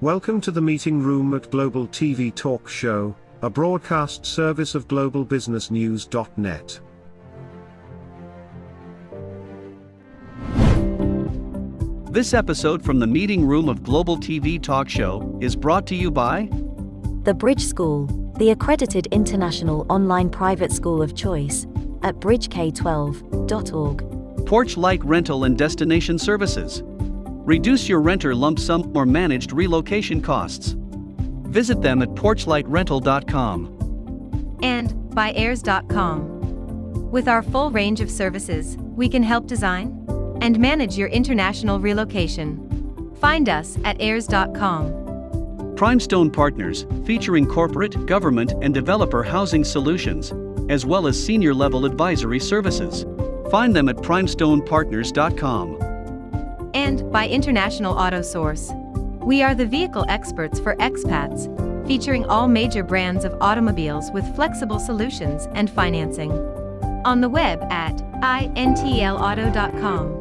Welcome to the meeting room at Global TV Talk Show, a broadcast service of globalbusinessnews.net. This episode from the meeting room of Global TV Talk Show is brought to you by The Bridge School, the accredited international online private school of choice, at bridgek12.org. Porch Light Rental and Destination Services. Reduce your renter lump sum or managed relocation costs. Visit them at porchlightrental.com. And by airs.com. With our full range of services, we can help design and manage your international relocation. Find us at airs.com. Primestone Partners, featuring corporate, government, and developer housing solutions, as well as senior-level advisory services. Find them at primestonepartners.com. And by International Auto Source. We are the vehicle experts for expats, featuring all major brands of automobiles with flexible solutions and financing. On the web at intlauto.com.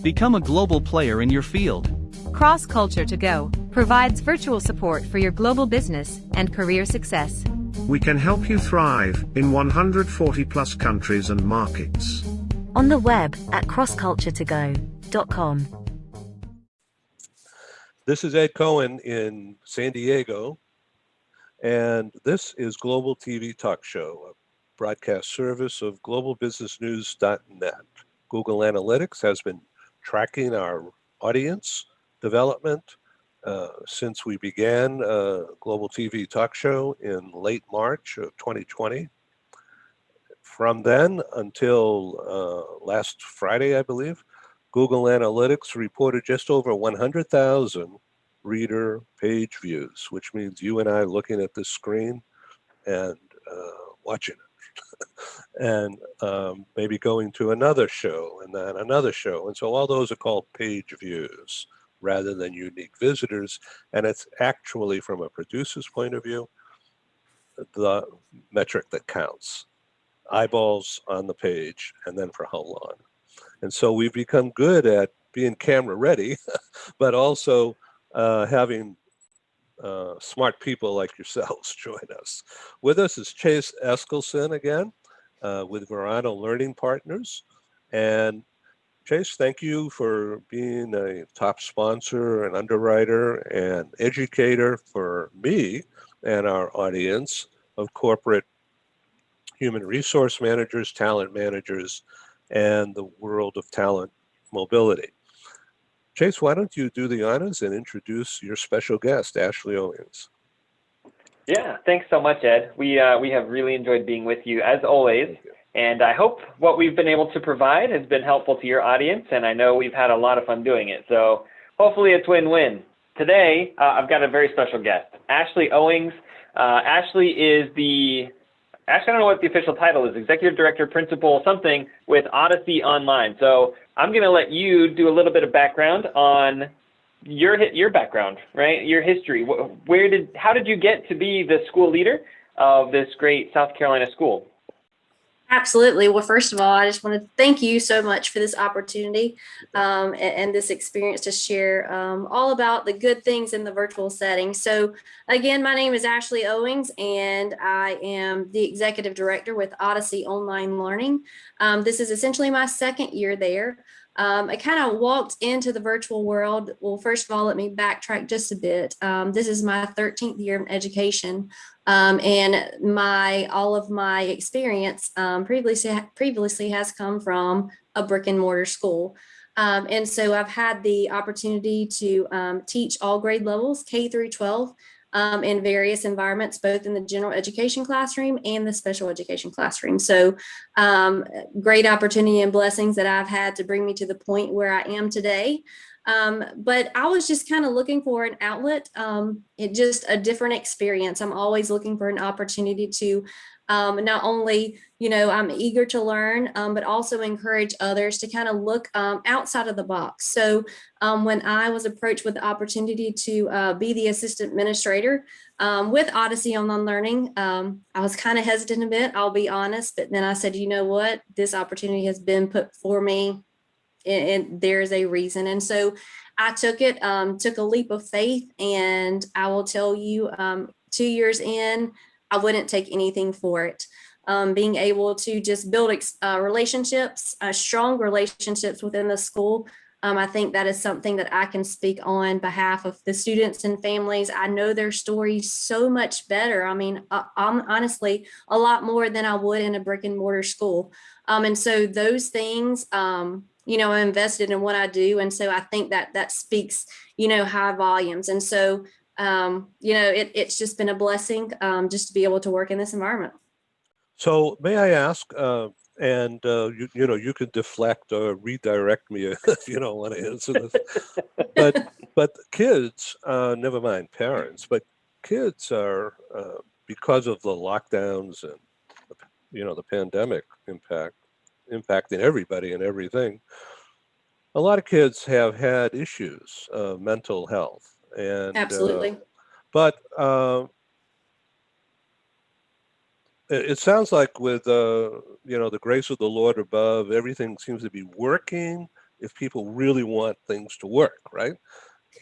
Become a global player in your field. Cross Culture to Go provides virtual support for your global business and career success. We can help you thrive in 140 plus countries and markets. On the web at crossculturetogo.com. This is Ed Cohen in San Diego, and this is Global TV Talk Show, a broadcast service of globalbusinessnews.net. Google Analytics has been tracking our audience development since we began Global TV Talk Show in late March of 2020. From then until last Friday, I believe, Google Analytics reported just over 100,000 reader page views, which means you and I looking at this screen and watching it. And maybe going to another show and then another show. And so all those are called page views rather than unique visitors. And it's actually, from a producer's point of view, the metric that counts. Eyeballs on the page, and then for how long. And so we've become good at being camera ready, but also having smart people like yourselves join us. With us is Chase Eskelson again with Verano Learning Partners. And Chase, thank you for being a top sponsor and underwriter and educator for me and our audience of corporate human resource managers, talent managers, and the world of talent mobility. Chase, why don't you do the honors and introduce your special guest, Ashley Owings? Yeah, thanks so much, Ed. We have really enjoyed being with you as always, and I hope what we've been able to provide has been helpful to your audience, and I know we've had a lot of fun doing it, so hopefully it's win-win. Today, I've got a very special guest, Ashley Owings. Ashley is I don't know what the official title is, Executive Director, Principal, something with Odyssey Online. So I'm going to let you do a little bit of background on your background, right? Your history. How did you get to be the school leader of this great South Carolina school? Absolutely. Well, first of all, I just want to thank you so much for this opportunity and this experience to share all about the good things in the virtual setting. So again, my name is Ashley Owings, and I am the Executive Director with Odyssey Online Learning. This is essentially my second year there. I kind of walked into the virtual world. Well, first of all, let me backtrack just a bit. This is my 13th year in education. And all of my experience previously has come from a brick and mortar school. And so I've had the opportunity to teach all grade levels, K through 12, in various environments, both in the general education classroom and the special education classroom. So great opportunity and blessings that I've had to bring me to the point where I am today. But I was just kind of looking for an outlet, just a different experience. I'm always looking for an opportunity to not only, I'm eager to learn, but also encourage others to kind of look outside of the box. So when I was approached with the opportunity to be the assistant administrator with Odyssey Online Learning, I was kind of hesitant a bit, I'll be honest, but then I said, you know what, this opportunity has been put for me and there's a reason. And so I took a leap of faith, and I will tell you, 2 years in, I wouldn't take anything for it. Being able to just build relationships, strong relationships within the school. I think that is something that I can speak on behalf of the students and families. I know their stories so much better. I mean, I'm honestly a lot more than I would in a brick and mortar school. And so those things, I'm invested in what I do. And so I think that speaks, high volumes. And so, it's just been a blessing, just to be able to work in this environment. So may I ask, you can deflect or redirect me if you don't want to answer this. But kids, never mind parents, but kids are because of the lockdowns and the pandemic impacting everybody and everything. A lot of kids have had issues, mental health, and Absolutely. but it sounds like with the grace of the Lord above, everything seems to be working if people really want things to work, right?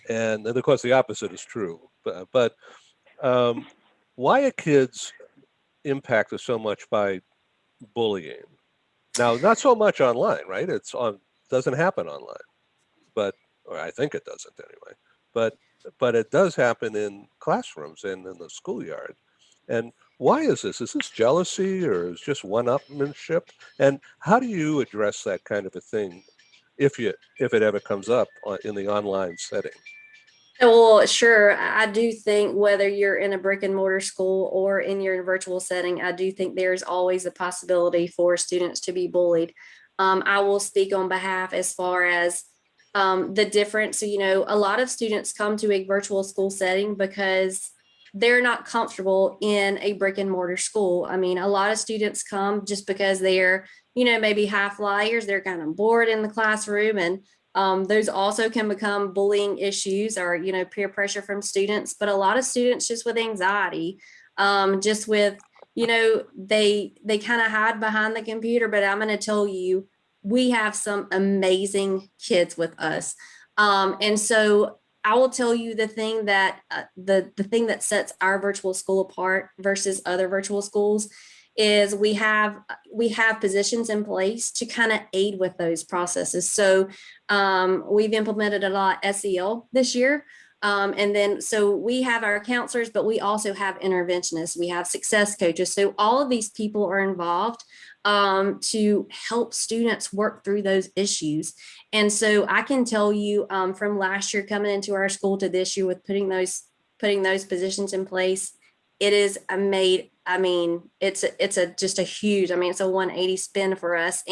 And of course, the opposite is true. But why are kids impacted so much by bullying? Now, not so much online, right? Doesn't happen online, or I think it doesn't anyway. But it does happen in classrooms and in the schoolyard. And why is this? Is this jealousy or is just one-upmanship? And how do you address that kind of a thing if it ever comes up in the online setting? Well, sure. I do think whether you're in a brick and mortar school or in your virtual setting, I do think there's always a possibility for students to be bullied. I will speak on behalf as far as the difference. A lot of students come to a virtual school setting because they're not comfortable in a brick and mortar school. I mean, a lot of students come just because they're, maybe high flyers. They're kind of bored in the classroom, and those also can become bullying issues or, peer pressure from students. But a lot of students just with anxiety, just with, they kind of hide behind the computer. But I'm going to tell you, we have some amazing kids with us. And so I will tell you the thing that the thing that sets our virtual school apart versus other virtual schools is we have positions in place to kind of aid with those processes. So we've implemented a lot of SEL this year. And then so we have our counselors, but we also have interventionists. We have success coaches. So all of these people are involved to help students work through those issues. And so I can tell you from last year coming into our school to this year with putting those positions in place, it is just a huge, it's a 180 spin for us.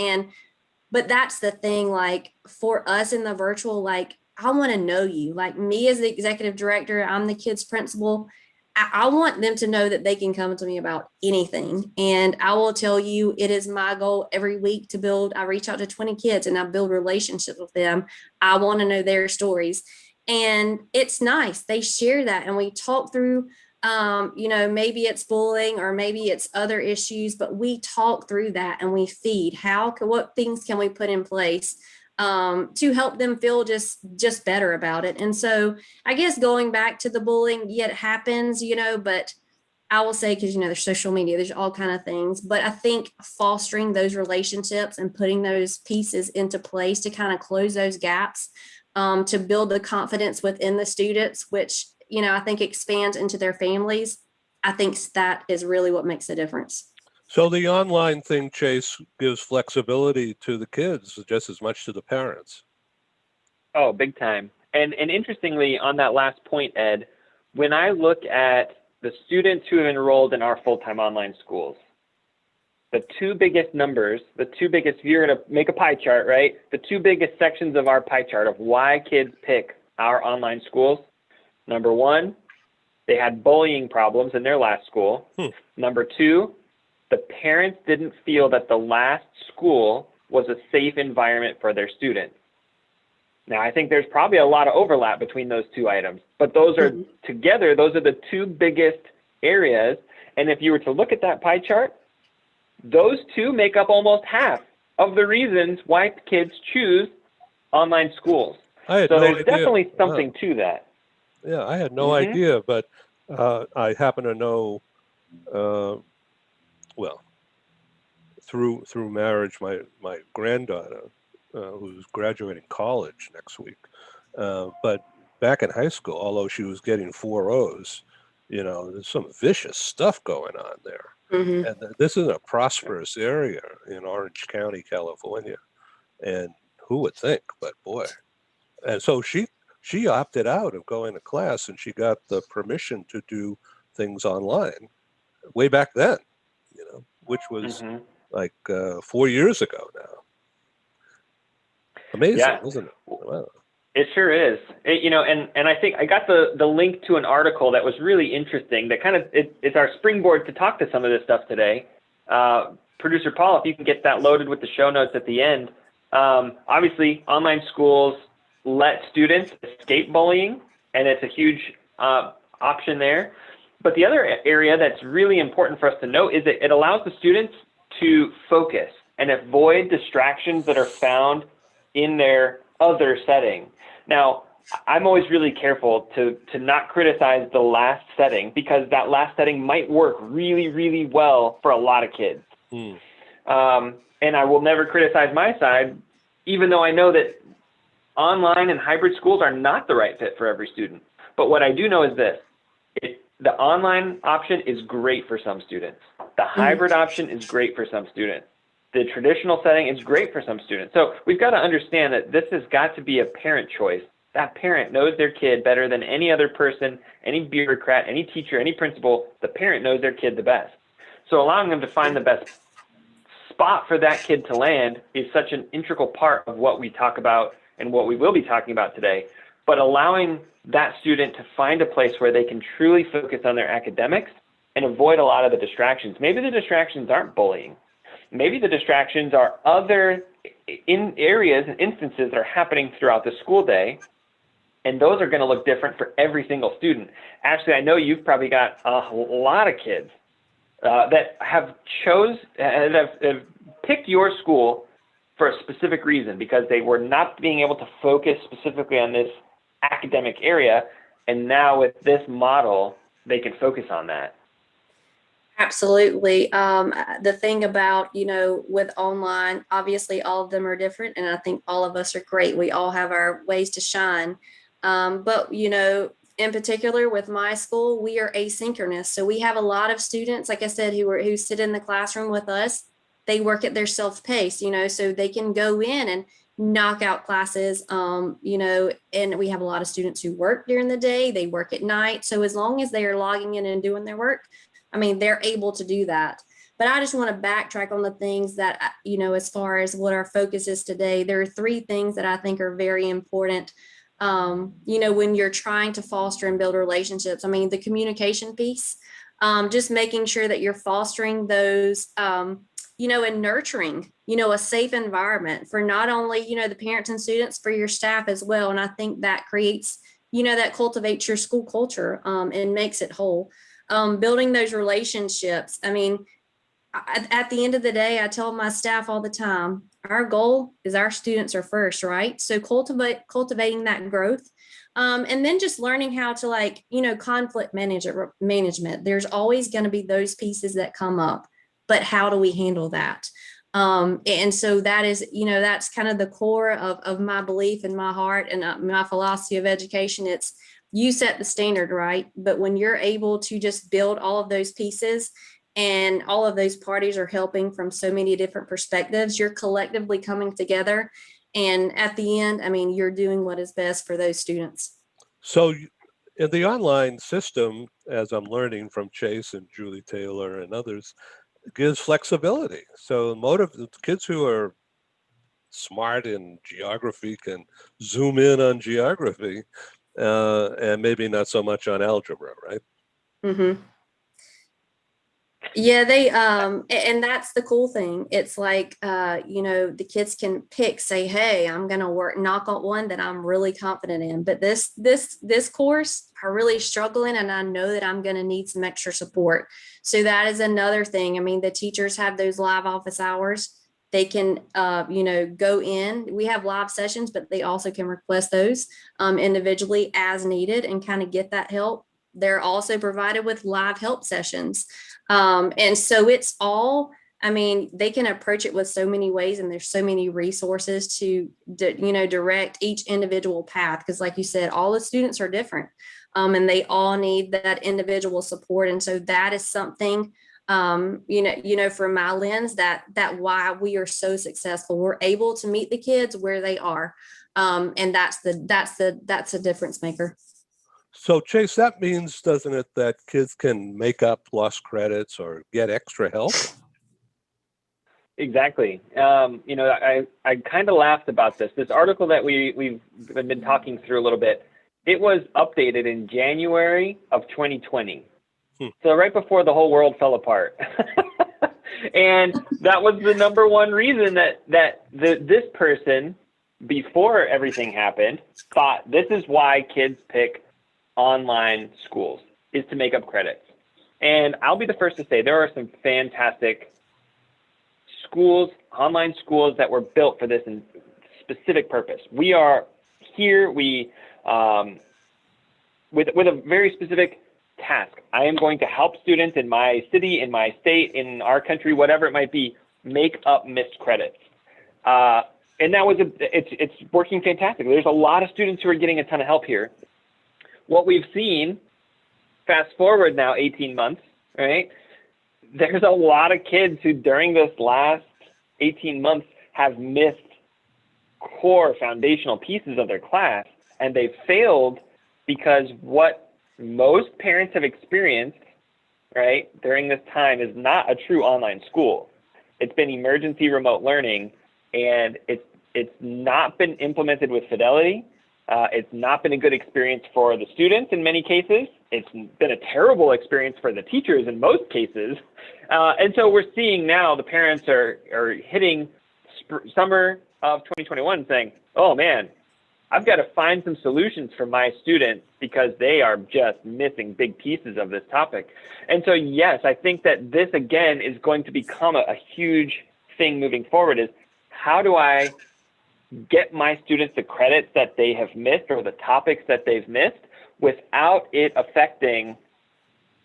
But that's the thing, like for us in the virtual, like I want to know you, like me as the executive director, I'm the kids principal. I want them to know that they can come to me about anything. And I will tell you, it is my goal every week to I reach out to 20 kids and I build relationships with them. I want to know their stories. And it's nice. They share that and we talk through, maybe it's bullying or maybe it's other issues, but we talk through that and we feed what things can we put in place to help them feel just better about it. And so I guess going back to the bullying, yeah, it happens, but I will say, because, there's social media, there's all kind of things, but I think fostering those relationships and putting those pieces into place to kind of close those gaps, to build the confidence within the students, which, I think expands into their families. I think that is really what makes a difference. So the online thing, Chase, gives flexibility to the kids just as much to the parents. Oh, big time. And interestingly, on that last point, Ed, when I look at the students who have enrolled in our full-time online schools, the two biggest numbers, if you're going to make a pie chart, right? The two biggest sections of our pie chart of why kids pick our online schools. Number one, they had bullying problems in their last school. Number two, the parents didn't feel that the last school was a safe environment for their students. Now, I think there's probably a lot of overlap between those two items, but those are together, those are the two biggest areas. And if you were to look at that pie chart, those two make up almost half of the reasons why kids choose online schools. I had So no there's idea. definitely Wow. something to that. Yeah, I had no Mhm. idea, but I happen to know, uh, well, through marriage, my granddaughter, who's graduating college next week. But back in high school, although she was getting 4.0s, there's some vicious stuff going on there. Hmm. And this is a prosperous area in Orange County, California. And who would think? But boy. And so she opted out of going to class, and she got the permission to do things online way back then, which was Hmm. like 4 years ago now. Amazing, Yeah. isn't it? Wow. It sure is. And I think I got the link to an article that was really interesting. That kind of it's our springboard to talk to some of this stuff today. Producer Paul, if you can get that loaded with the show notes at the end. Obviously, online schools let students escape bullying, and it's a huge option there. But the other area that's really important for us to note is that it allows the students to focus and avoid distractions that are found in their other setting. Now, I'm always really careful to not criticize the last setting, because that last setting might work really, really well for a lot of kids. And I will never criticize my side, even though I know that online and hybrid schools are not the right fit for every student. But what I do know is this: the online option is great for some students. The hybrid option is great for some students. The traditional setting is great for some students. So we've got to understand that this has got to be a parent choice. That parent knows their kid better than any other person, any bureaucrat, any teacher, any principal. The parent knows their kid the best. So allowing them to find the best spot for that kid to land is such an integral part of what we talk about and what we will be talking about today. But allowing that student to find a place where they can truly focus on their academics and avoid a lot of the distractions. Maybe the distractions aren't bullying. Maybe the distractions are other areas and instances that are happening throughout the school day, and those are going to look different for every single student. Actually, I know you've probably got a lot of kids that have picked your school for a specific reason, because they were not being able to focus specifically on this academic area, and now with this model, they can focus on that. Absolutely. The thing about, with online, obviously all of them are different, and I think all of us are great. We all have our ways to shine. But, in particular with my school, we are asynchronous. So we have a lot of students, like I said, who sit in the classroom with us. They work at their self-pace, so they can go in and knock out classes, and we have a lot of students who work during the day, they work at night. So as long as they are logging in and doing their work, they're able to do that. But I just want to backtrack on the things that, as far as what our focus is today, there are 3 things that I think are very important. When you're trying to foster and build relationships, the communication piece, just making sure that you're fostering those, and nurturing, a safe environment for not only, the parents and students, for your staff as well. And I think that creates, that cultivates your school culture, and makes it whole. Building those relationships. At the end of the day, I tell my staff all the time, our goal is our students are first, right? So cultivating that growth. And then just learning how to conflict management. There's always going to be those pieces that come up, but how do we handle that? And so that is, that's kind of the core of my belief in my heart and my philosophy of education. It's, you set the standard, right? But when you're able to just build all of those pieces and all of those parties are helping from so many different perspectives, you're collectively coming together. And at the end, you're doing what is best for those students. So in the online system, as I'm learning from Chase and Julie Taylor and others, gives flexibility. So kids who are smart in geography can zoom in on geography, and maybe not so much on algebra, right? Mm-hmm. Yeah, they and that's the cool thing. It's like the kids can say, hey, I'm gonna knock on one that I'm really confident in. But this course, I really struggle in, and I know that I'm gonna need some extra support. So that is another thing. The teachers have those live office hours. They can, go in. We have live sessions, but they also can request those individually as needed and kind of get that help. They're also provided with live help sessions. And so it's all, they can approach it with so many ways, and there's so many resources to, direct each individual path. Because like you said, all the students are different, and they all need that individual support. And so that is something, from my lens, that why we are so successful. We're able to meet the kids where they are. And that's a difference maker. So Chase, that means, doesn't it, that kids can make up lost credits or get extra help? Exactly. I kind of laughed about this article that we've been talking through a little bit. It was updated in January of 2020. So right before the whole world fell apart. And that was the number one reason that this person, before everything happened, thought this is why kids pick online schools, is to make up credits. And I'll be the first to say there are some fantastic schools, online schools, that were built for this specific purpose. We are here, with a very specific task. I am going to help students in my city, in my state, in our country, whatever it might be, make up missed credits. And that was it's working fantastically. There's a lot of students who are getting a ton of help here. What we've seen, fast forward now 18 months, right? There's a lot of kids who during this last 18 months have missed core foundational pieces of their class, and they've failed because what most parents have experienced, right, during this time is not a true online school. It's been emergency remote learning, and it's not been implemented with fidelity. It's not been a good experience for the students in many cases. It's been a terrible experience for the teachers in most cases. And so we're seeing now the parents are hitting summer of 2021 saying, oh man, I've got to find some solutions for my students because they are just missing big pieces of this topic. And so, yes, I think that this, again, is going to become a huge thing moving forward, is how do I get my students the credits that they have missed or the topics that they've missed without it affecting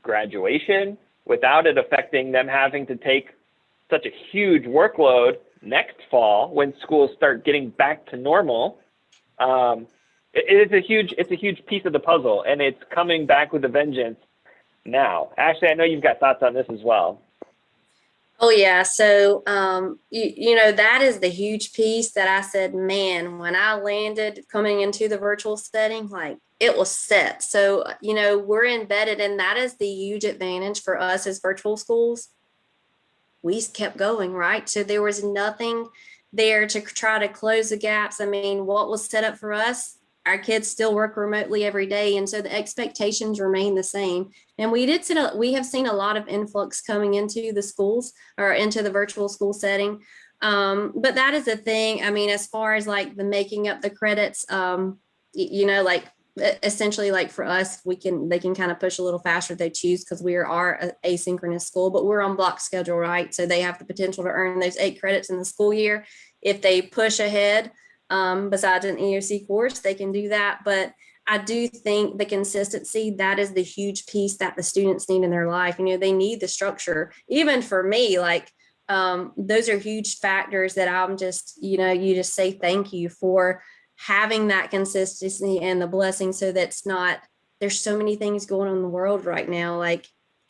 graduation, without it affecting them having to take such a huge workload next fall when schools start getting back to normal. It's a huge piece of the puzzle, and it's coming back with a vengeance now. Ashley, I know you've got thoughts on this as well. Oh yeah. So, that is the huge piece that I said, man, when I landed coming into the virtual setting, like it was set. So, we're embedded, and that is the huge advantage for us as virtual schools. We kept going, right? So there was nothing there to try to close the gaps. What was set up for us, our kids still work remotely every day. And so the expectations remain the same. And we have seen a lot of influx coming into the schools or into the virtual school setting. But that is the thing. As far as like the making up the credits, essentially, like for us, they can kind of push a little faster if they choose, because we are an asynchronous school, but we're on block schedule, right? So they have the potential to earn those 8 credits in the school year. If they push ahead, besides an EOC course, they can do that. But I do think the consistency, that is the huge piece that the students need in their life. They need the structure. Even for me, those are huge factors that I'm just, you just say thank you for having that consistency and the blessing, so that's not, there's so many things going on in the world right now,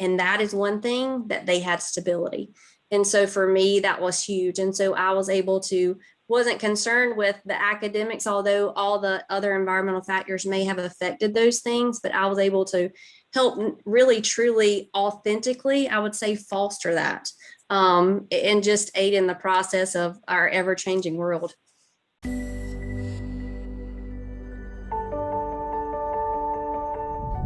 and that is one thing that they had stability. And so for me, that was huge. And so I was able to, wasn't concerned with the academics, although all the other environmental factors may have affected those things, but I was able to help really, truly, authentically, I would say, foster that, and just aid in the process of our ever-changing world.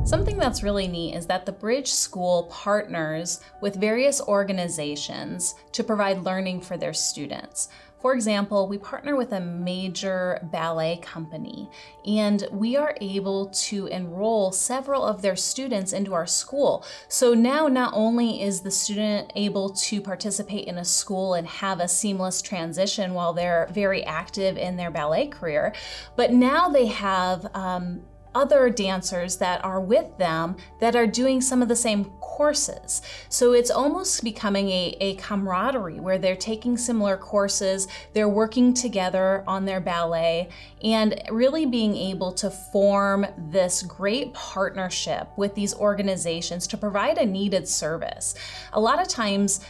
Something that's really neat is that the Bridge School partners with various organizations to provide learning for their students. For example, we partner with a major ballet company, and we are able to enroll several of their students into our school. So now not only is the student able to participate in a school and have a seamless transition while they're very active in their ballet career, but now they have other dancers that are with them that are doing some of the same courses. So it's almost becoming a camaraderie where they're taking similar courses, they're working together on their ballet, and really being able to form this great partnership with these organizations to provide a needed service. A lot of times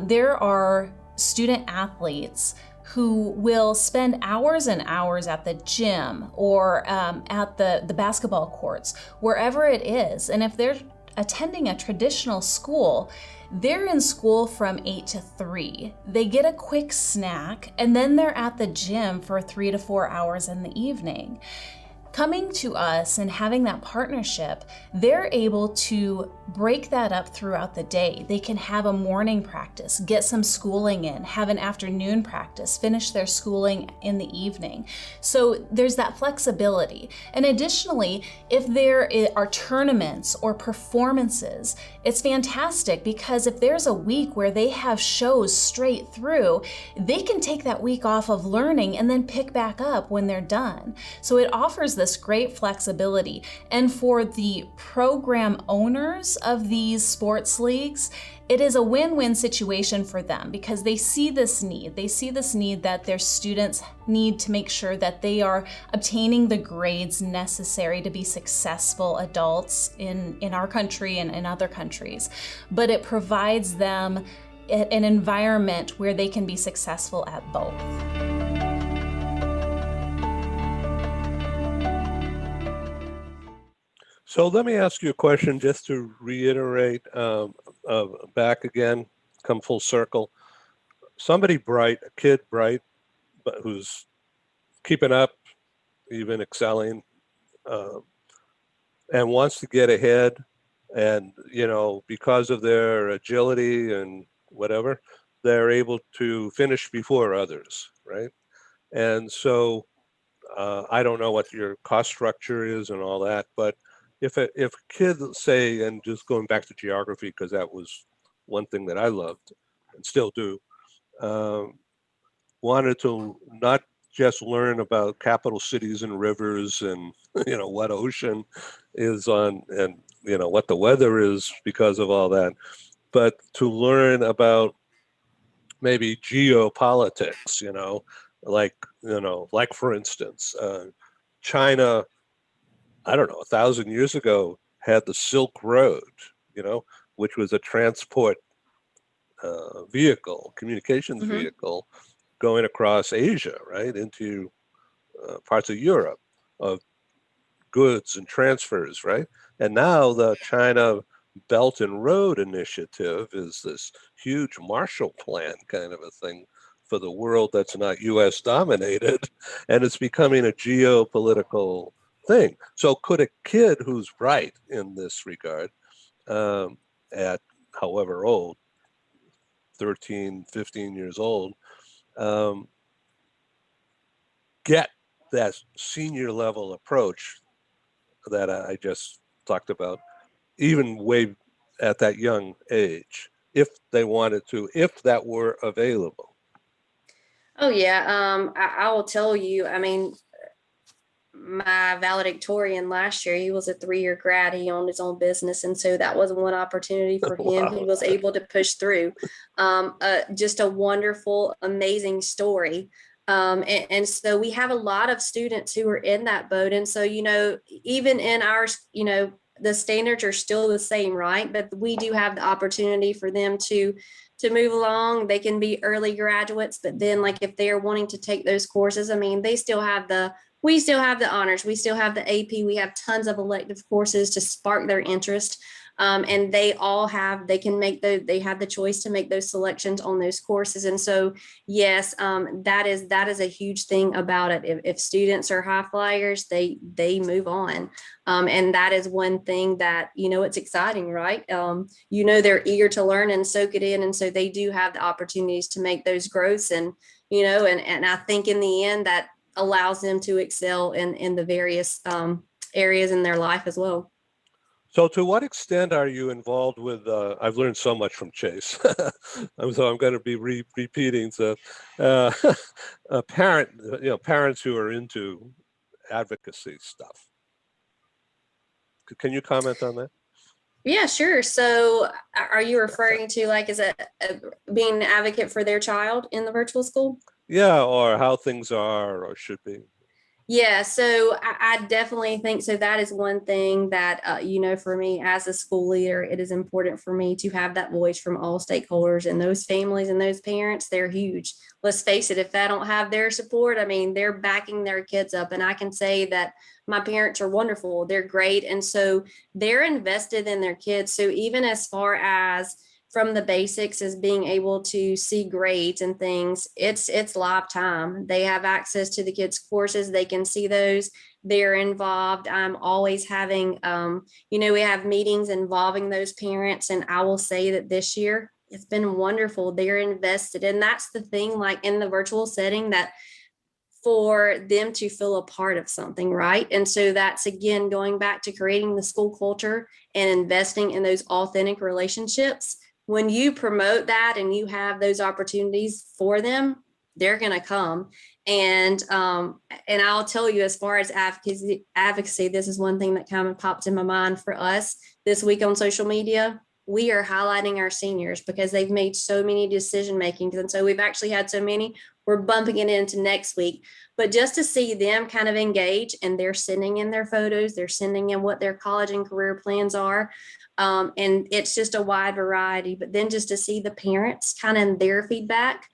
there are student athletes who will spend hours and hours at the gym or at the basketball courts, wherever it is. And if they're attending a traditional school, they're in school from 8 to 3. They get a quick snack, and then they're at the gym for 3 to 4 hours in the evening. Coming to us and having that partnership, they're able to break that up throughout the day. They can have a morning practice, get some schooling in, have an afternoon practice, finish their schooling in the evening. So there's that flexibility. And additionally, if there are tournaments or performances, it's fantastic because if there's a week where they have shows straight through, they can take that week off of learning and then pick back up when they're done. So it offers this great flexibility. And for the program owners of these sports leagues, it is a win-win situation for them because they see this need. They see this need that their students need to make sure that they are obtaining the grades necessary to be successful adults in our country and in other countries. But it provides them an environment where they can be successful at both. So let me ask you a question just to reiterate back again, come full circle. Somebody bright, a kid bright, but who's keeping up, even excelling, and wants to get ahead, and because of their agility and whatever, they're able to finish before others, right? And so I don't know what your cost structure is and all that, but if a kid, say, and just going back to geography, because that was one thing that I loved and still do, wanted to not just learn about capital cities and rivers and what ocean is on and what the weather is because of all that, but to learn about maybe geopolitics, like for instance, China, I don't know, 1,000 years ago had the Silk Road, which was a transport vehicle, communications vehicle going across Asia, right, into parts of Europe of goods and transfers, right? And now the China Belt and Road Initiative is this huge Marshall Plan kind of a thing for the world that's not US dominated, and it's becoming a geopolitical thing. So could a kid who's bright in this regard, at however old, 13, 15 years old, get that senior level approach that I just talked about, even way at that young age, if they wanted to, if that were available? Oh yeah, I will tell you, I mean, my valedictorian last year, he was a 3-year grad. He owned his own business. And so that was one opportunity for him. Wow. He was able to push through. Just a wonderful, amazing story. And so we have a lot of students who are in that boat. And so, even in ours, the standards are still the same, right? But we do have the opportunity for them to move along. They can be early graduates, but then like if they're wanting to take those courses, I mean, we still have the honors, we still have the AP, we have tons of elective courses to spark their interest. And they have the choice to make those selections on those courses. And so, yes, that is a huge thing about it. If students are high flyers, they move on. And that is one thing that, it's exciting, right? They're eager to learn and soak it in. And so they do have the opportunities to make those growths. And and I think in the end that allows them to excel in the various areas in their life as well. So to what extent are you involved with, I've learned so much from Chase, so I'm going to be repeating, so parents who are into advocacy stuff. Can you comment on that? Yeah, sure. So are you referring to like as a being an advocate for their child in the virtual school? Yeah, or how things are or should be. Yeah, so I definitely think so. That is one thing that, for me as a school leader, it is important for me to have that voice from all stakeholders, and those families and those parents, they're huge. Let's face it, if I don't have their support, I mean, they're backing their kids up. And I can say that my parents are wonderful. They're great. And so they're invested in their kids. So even as far as from the basics as being able to see grades and things, it's live time. They have access to the kids' courses. They can see those. They're involved. I'm always having, we have meetings involving those parents. And I will say that this year it's been wonderful. They're invested. And that's the thing, like in the virtual setting, that for them to feel a part of something, right? And so that's again going back to creating the school culture and investing in those authentic relationships. When you promote that and you have those opportunities for them, they're going to come. And I'll tell you, as far as advocacy, this is one thing that kind of popped in my mind for us this week on social media. We are highlighting our seniors because they've made so many decision makings. And so we've actually had so many, we're bumping it into next week. But just to see them kind of engage, and they're sending in their photos, they're sending in what their college and career plans are. And it's just a wide variety, but then just to see the parents kind of in their feedback,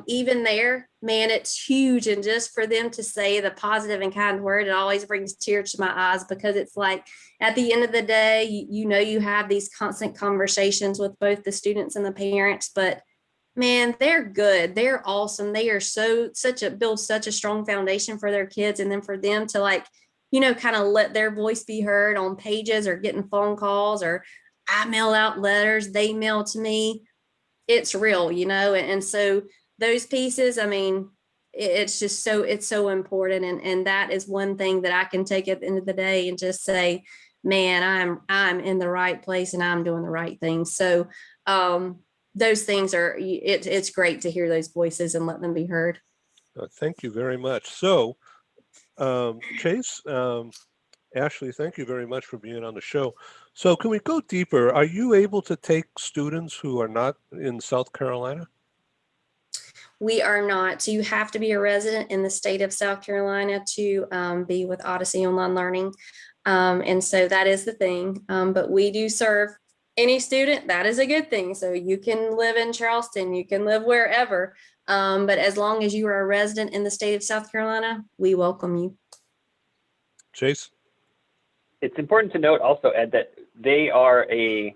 even there, man, it's huge. And just for them to say the positive and kind word, it always brings tears to my eyes, because it's like, at the end of the day, you have these constant conversations with both the students and the parents, but man, they're good. They're awesome. They are build such a strong foundation for their kids. And then for them to kind of let their voice be heard on pages or getting phone calls, or I mail out letters, they mail to me. It's real, and so those pieces, I mean, it's just it's so important. And that is one thing that I can take at the end of the day and just say, man, I'm in the right place and I'm doing the right thing. So those things it's great to hear those voices and let them be heard. Thank you very much. So Chase, Ashley, thank you very much for being on the show. So can we go deeper? Are you able to take students who are not in South Carolina? We are not. So you have to be a resident in the state of South Carolina to be with Odyssey Online Learning. And so that is the thing. But we do serve any student. That is a good thing. So you can live in Charleston, you can live wherever. But as long as you are a resident in the state of South Carolina, we welcome you. Chase? It's important to note also, Ed, that they are a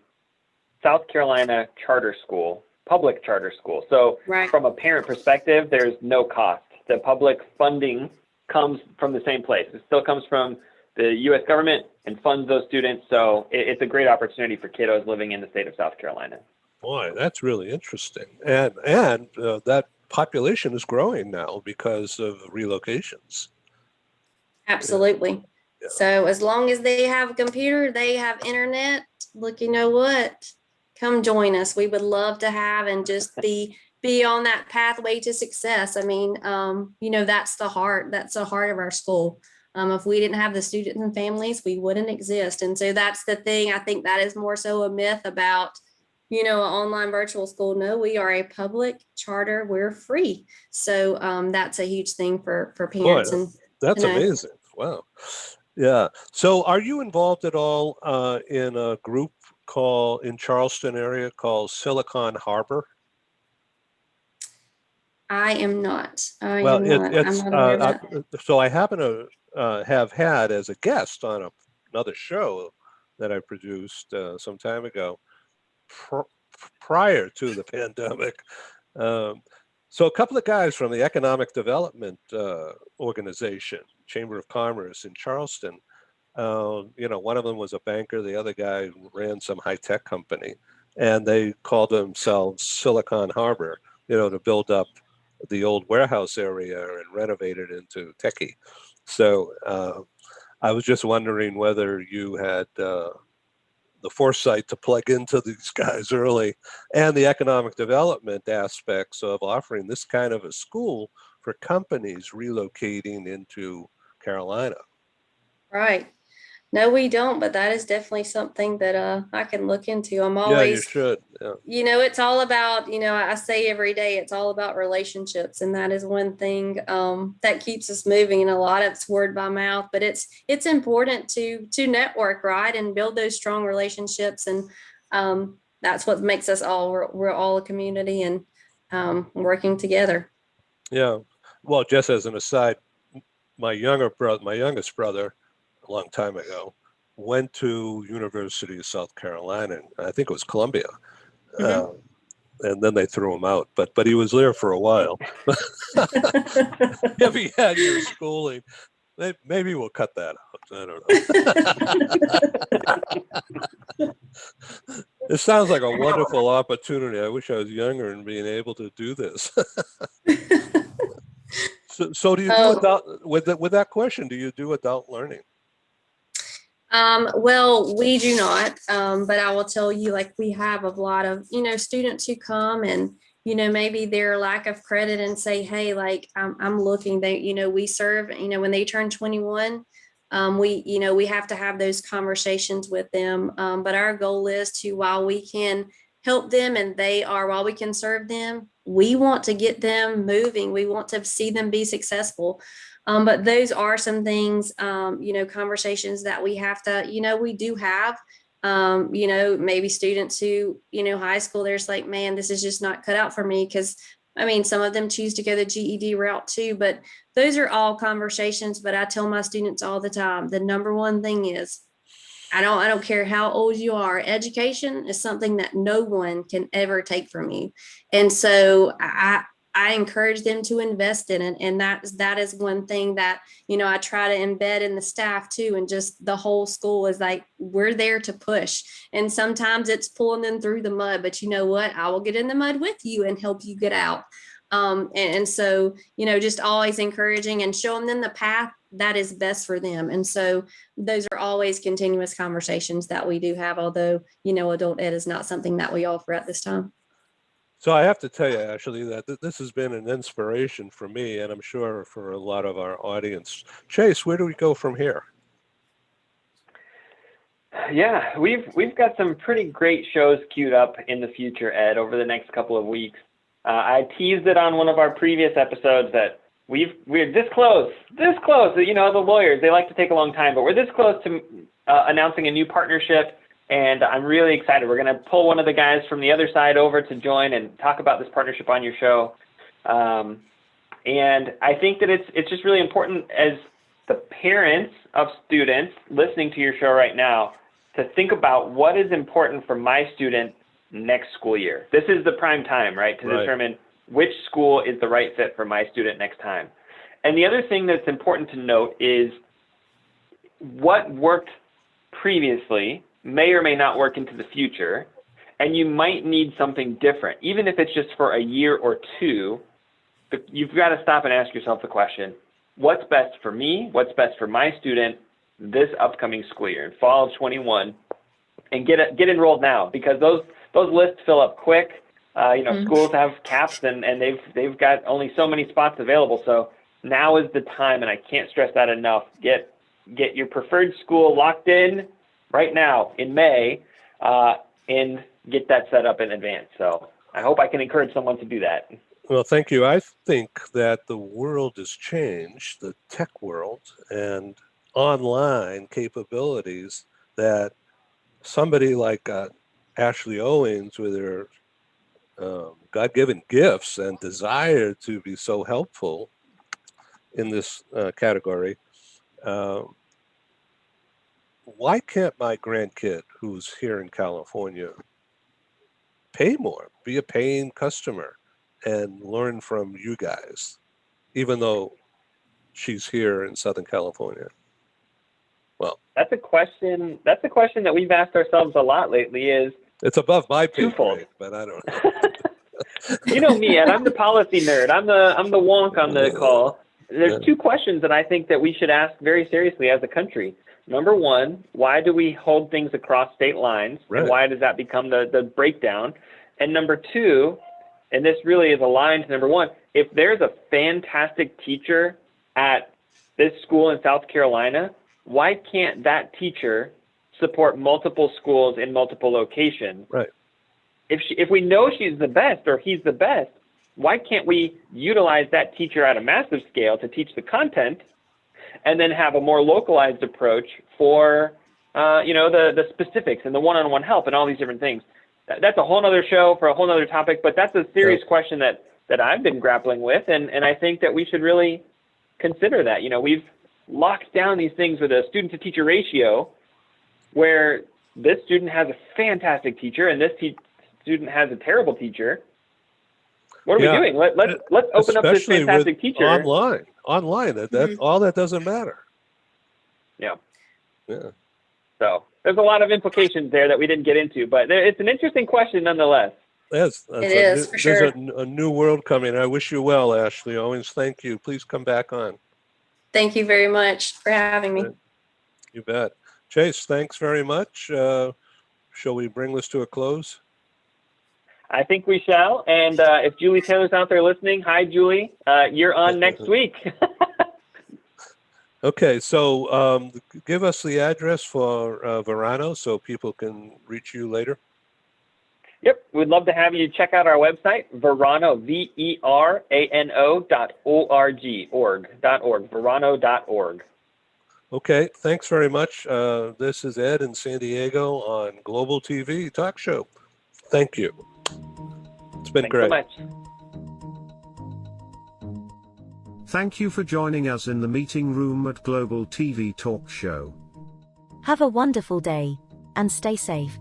South Carolina charter school, public charter school. So right. From a parent perspective, there's no cost. The public funding comes from the same place. It still comes from the U.S. government and funds those students. So it's a great opportunity for kiddos living in the state of South Carolina. Boy, that's really interesting. And that population is growing now because of relocations. Absolutely. Yeah. So as long as they have a computer, they have internet, look, you know what? Come join us. We would love to have and just be on that pathway to success. I mean, that's the heart. That's the heart of our school. If we didn't have the students and families, we wouldn't exist. And so that's the thing. I think that is more so a myth about, an online virtual school. No, we are a public charter. We're free. So that's a huge thing for parents. Boy, that's amazing. Wow. Yeah. So are you involved at all in a group in Charleston area called Silicon Harbor? I am not. So I happen to have had as a guest on another show that I produced some time ago, prior to the pandemic. So a couple of guys from the Economic Development Organization, Chamber of Commerce in Charleston, one of them was a banker, the other guy ran some high-tech company, and they called themselves Silicon Harbor, to build up the old warehouse area and renovate it into techie. So I was just wondering whether you had the foresight to plug into these guys early, and the economic development aspects of offering this kind of a school for companies relocating into Carolina. Right. No, we don't, but that is definitely something that I can look into. I'm Yeah, you always, should. Yeah. it's all about, I say every day it's all about relationships, and that is one thing that keeps us moving. And a lot of it's word by mouth, but it's important to network, right, and build those strong relationships. And that's what makes us all. We're all a community, and working together. Yeah. Well, just as an aside, my youngest brother, a long time ago, went to University of South Carolina. I think it was Columbia. Mhm. And then they threw him out, but he was there for a while. If he had your schooling, maybe we'll cut that out. I don't know. It sounds like a wonderful opportunity. I wish I was younger and being able to do this. So do you do adult, with that question, do you do adult learning? Well, we do not, but I will tell you, like, we have a lot of, students who come and, maybe their lack of credit and say, hey, like, I'm looking, we serve, when they turn 21, we have to have those conversations with them. But our goal is to, while we can help them and while we can serve them, we want to get them moving. We want to see them be successful. But those are some things, conversations that we have to, we do have, maybe students who, high school, there's like, man, this is just not cut out for me. Cause some of them choose to go the GED route too, but those are all conversations. But I tell my students all the time, the number one thing is, I don't care how old you are. Education is something that no one can ever take from you. And so I encourage them to invest in it. And that is one thing that, I try to embed in the staff too. And just the whole school is like, we're there to push. And sometimes it's pulling them through the mud, but you know what? I will get in the mud with you and help you get out. And so, just always encouraging and showing them the path that is best for them. And so those are always continuous conversations that we do have, although, adult ed is not something that we offer at this time. So I have to tell you, actually, that this has been an inspiration for me, and I'm sure for a lot of our audience. Chase, where do we go from here? Yeah, we've got some pretty great shows queued up in the future, Ed, over the next couple of weeks. I teased it on one of our previous episodes that we're this close. The lawyers, they like to take a long time, but we're this close to announcing a new partnership. And I'm really excited. We're going to pull one of the guys from the other side over to join and talk about this partnership on your show. And I think that it's just really important, as the parents of students listening to your show right now, to think about what is important for my student next school year. This is the prime time, right, to determine which school is the right fit for my student next time. And the other thing that's important to note is what worked previously may or may not work into the future, and you might need something different. Even if it's just for a year or two, you've got to stop and ask yourself the question, what's best for me? What's best for my student this upcoming school year, in fall of 21, and get enrolled now, because those lists fill up quick. Schools have caps, and they've got only so many spots available. So now is the time, and I can't stress that enough. Get your preferred school locked in right now in May, and get that set up in advance. So I hope I can encourage someone to do that. Well, thank you. I think that the world has changed, the tech world, and online capabilities, that somebody like Ashley Owens, with her God-given gifts and desire to be so helpful in this category, why can't my grandkid, who's here in California, pay more, be a paying customer, and learn from you guys, even though she's here in Southern California? Well, that's a question that we've asked ourselves a lot lately. Is it's above my pay twofold. grade, but I don't know. You know me, and I'm the policy nerd. I'm the wonk on the call. There's two questions that I think that we should ask very seriously as a country. Number one, why do we hold things across state lines? Right. And why does that become the breakdown? And number two, and this really is aligned to number one, if there's a fantastic teacher at this school in South Carolina, why can't that teacher support multiple schools in multiple locations? Right. If we know she's the best or he's the best, why can't we utilize that teacher at a massive scale to teach the content, and then have a more localized approach for the specifics and the one-on-one help and all these different things? That's a whole other show for a whole other topic, but that's a serious question that I've been grappling with, and I think that we should really consider that. We've locked down these things with a student-to-teacher ratio where this student has a fantastic teacher and this student has a terrible teacher. What are we doing? Let's open up this fantastic teacher. Online. That all that doesn't matter. Yeah. Yeah. So there's a lot of implications there that we didn't get into, but it's an interesting question nonetheless. Yes, It is, for sure. There's a new world coming. I wish you well, Ashley. Always thank you. Please come back on. Thank you very much for having me. You bet. Chase, thanks very much. Shall we bring this to a close? I think we shall. And if Julie Taylor's out there listening, hi, Julie. You're on next week. Okay, so give us the address for Verano so people can reach you later. Yep, we'd love to have you check out our website, Verano, Verano.org, Verano.org. Okay, thanks very much. This is Ed in San Diego on Global TV Talk Show. Thank you. It's been great. Thanks so much. Thank you for joining us in the meeting room at Global TV Talk Show. Have a wonderful day, and stay safe.